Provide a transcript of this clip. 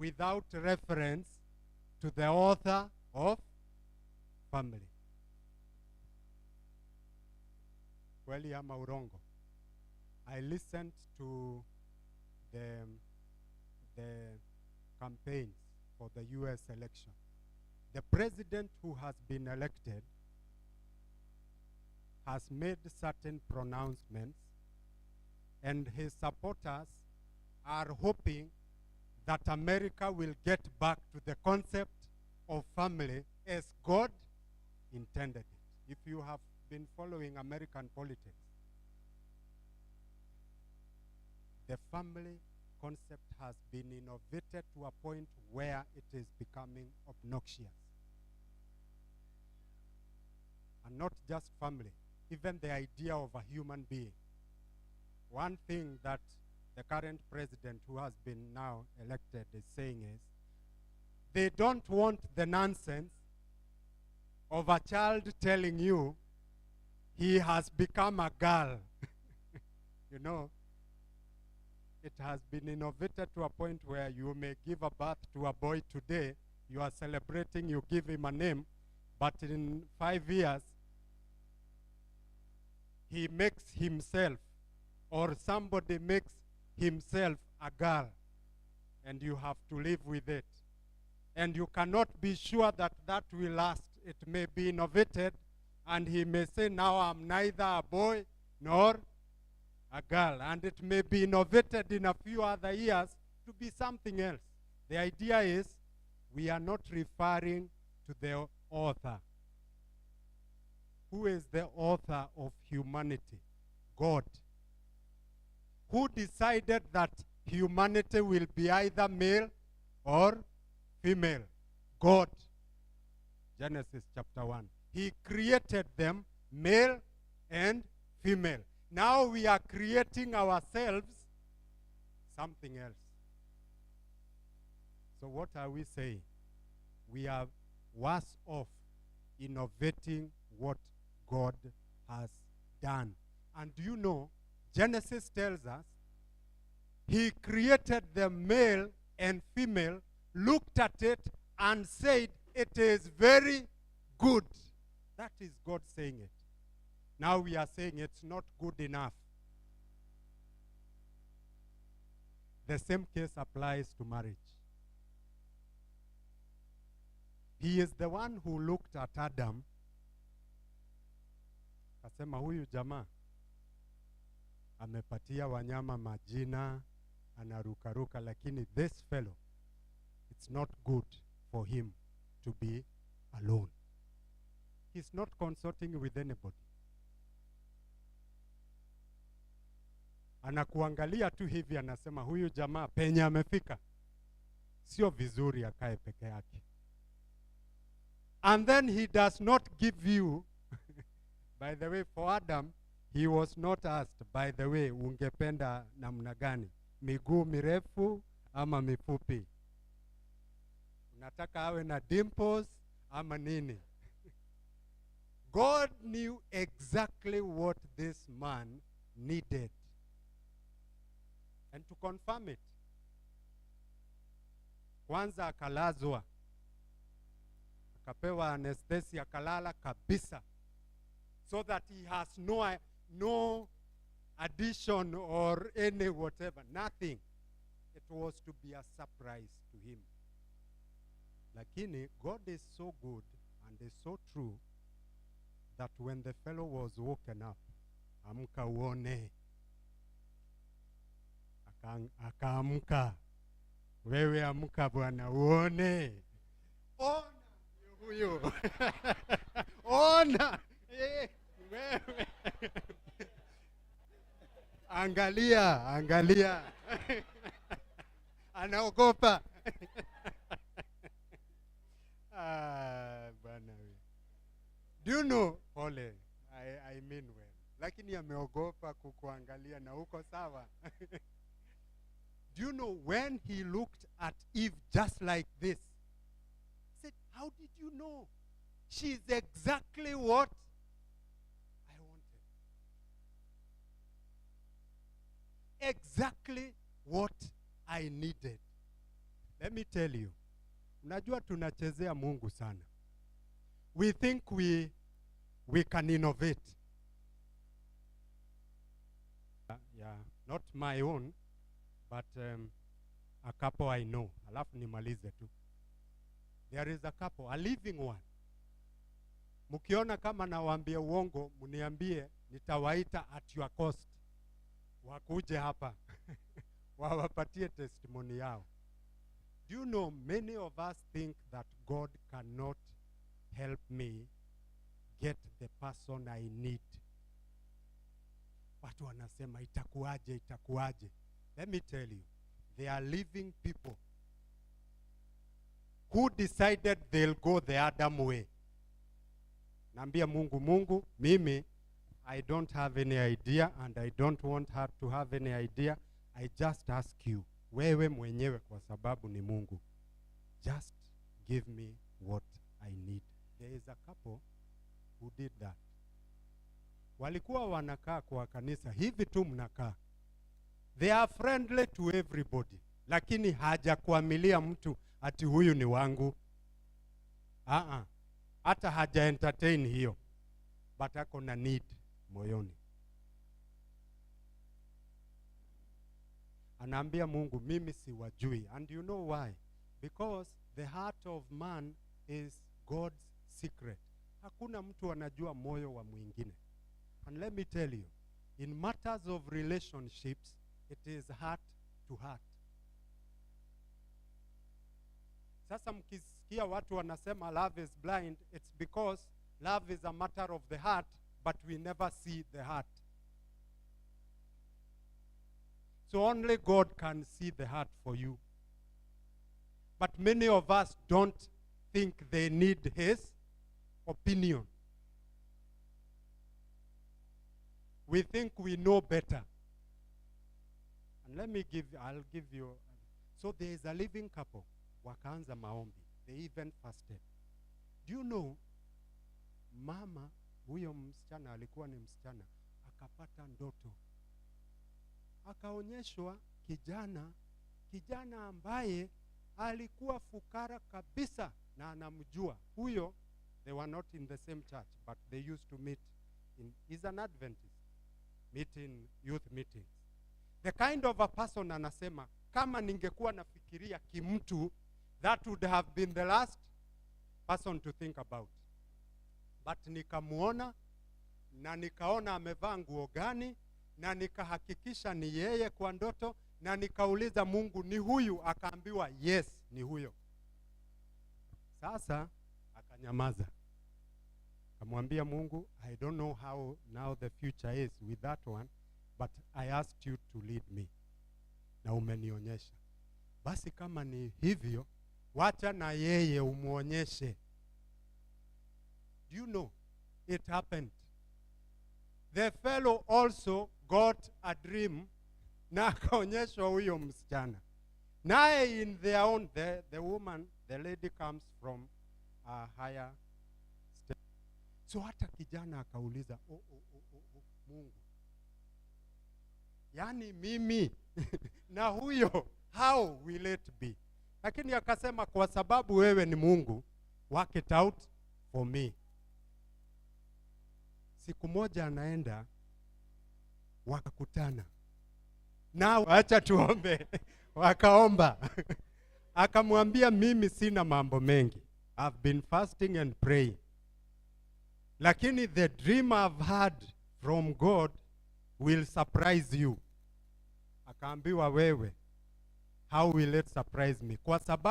without reference to the author of family. Kweli ama urongo? I listened to the campaigns for the US election. The president who has been elected has made certain pronouncements, and his supporters are hoping that America will get back to the concept of family as God intended it. If you have been following American politics, the family concept has been innovated to a point where it is becoming obnoxious. And not just family, even the idea of a human being. One thing that the current president, who has been now elected, is saying is, they don't want the nonsense of a child telling you he has become a girl. You know, it has been innovated to a point where you may give a birth to a boy today, you are celebrating, you give him a name, but in 5 years, he makes himself, or somebody makes himself a girl, and you have to live with it. And you cannot be sure that that will last. It may be innovated, and he may say, now I'm neither a boy nor a girl. And it may be innovated in a few other years to be something else. The idea is, we are not referring to the author. Who is the author of humanity? God. Who decided that humanity will be either male or female? God. Genesis chapter 1. He created them male and female. Now we are creating ourselves something else. So what are we saying? We are worse off innovating what God has done. And do you know, Genesis tells us, he created the male and female, looked at it, and said, it is very good. That is God saying it. Now we are saying it's not good enough. The same case applies to marriage. He is the one who looked at Adam, kasema huyu jamaa amepatia wanyama majina, anarukaruka, lakini this fellow, it's not good for him to be alone. He's not consulting with anybody. Anakuangalia tu hivi, anasema huyu jamaa penye amefika, sio vizuri akae peke yake. And then he does not give you, by the way, for Adam, he was not asked, by the way, ungependa namna gani? Miguu mirefu ama mifupi? Unataka awe na dimples ama nini? God knew exactly what this man needed. And to confirm it, kwanza akalazwa, akapewa anesthesia, akalala kabisa, so that he has no addition or any whatever, nothing. It was to be a surprise to him. Lakini God is so good and is so true that when the fellow was woken up, amka uone, akaamka, wewe amka bwana uone, ona huyo ona, wewe angalia, angalia anaogopa. Bwana, do you know, Ole, I mean well, lakini ameogopa kukuangalia na uko sawa. Do you know, when he looked at Eve just like this, he said, how did you know? She's exactly what I wanted. Exactly what I needed. Let me tell you, unajua tunachezea Mungu sana. We think we can innovate. Yeah, not my own, but a couple I know. Alafu nimalize tu. There is a couple, a living one. Mukiona kama nawaambia uongo, muniambie, nitawaita at your cost. Wakuje hapa. Wawapatie testimony yao. Do you know, many of us think that God cannot help me get the person I need. Watu wanasema itakuaje, itakuaje. Let me tell you, they are living people who decided they'll go the Adam way. Naambia Mungu, mimi, I don't have any idea and I don't want her to have any idea. I just ask you, wewe mwenyewe kwa sababu ni Mungu, just give me what I need. There is a couple who did that. Walikuwa wanakaa kwa kanisa, hivi tu mnakaa. They are friendly to everybody, lakini hajakuamilia mtu ati huyu ni wangu. Hata haja entertain hiyo, but ako na need moyoni. Anaambia Mungu, mimi siwajui. And you know why? Because the heart of man is God's secret. Hakuna mtu anajua moyo wa mwingine. And let me tell you, in matters of relationships, it is heart to heart. Sasa mkisikia watu wanasema love is blind, it's because love is a matter of the heart, but we never see the heart. So only God can see the heart for you. But many of us don't think they need his opinion. We think we know better. And I'll give you. So there is a living couple. Wakaanza maombi. They even fasted. Do you know, mama, huyo msichana alikuwa ni msichana, akapata ndoto. Akaonyeshwa kijana ambaye alikuwa fukara kabisa na anamjua. Huyo, they were not in the same church, but they used to meet he's an Adventist, meet in youth meetings. The kind of a person anasema, kama ningekuwa nafikiria kimtu, that would have been the last person to think about. But nikamuona, na nikaona amevaa nguo gani, na nikahakikisha ni yeye kwa ndoto, na nikauliza Mungu, ni huyu? Akaambiwa yes, ni huyo. Sasa akanyamaza. Akamwambia Mungu, I don't know how now the future is with that one, but I asked you to lead me. Na umenionyesha. Basi kama ni hivyo, wacha na yeye umuonyeshe. Do you know, it happened. The fellow also got a dream, na akaonyeshwa huyo msichana. Naye in their own, the woman, the lady comes from a higher state. So hata kijana akauliza, Mungu, yani mimi na huyo, how will it be? Lakini akasema, kwa sababu wewe ni Mungu, work it out for me. Siku moja anaenda, wakakutana. Na acha tuombe. Wakaomba. Akamwambia, mimi sina mambo mengi. I've been fasting and praying. Lakini the dream I've had from God will surprise you. Akaambiwa, wewe, how will it surprise me? Kwa sababu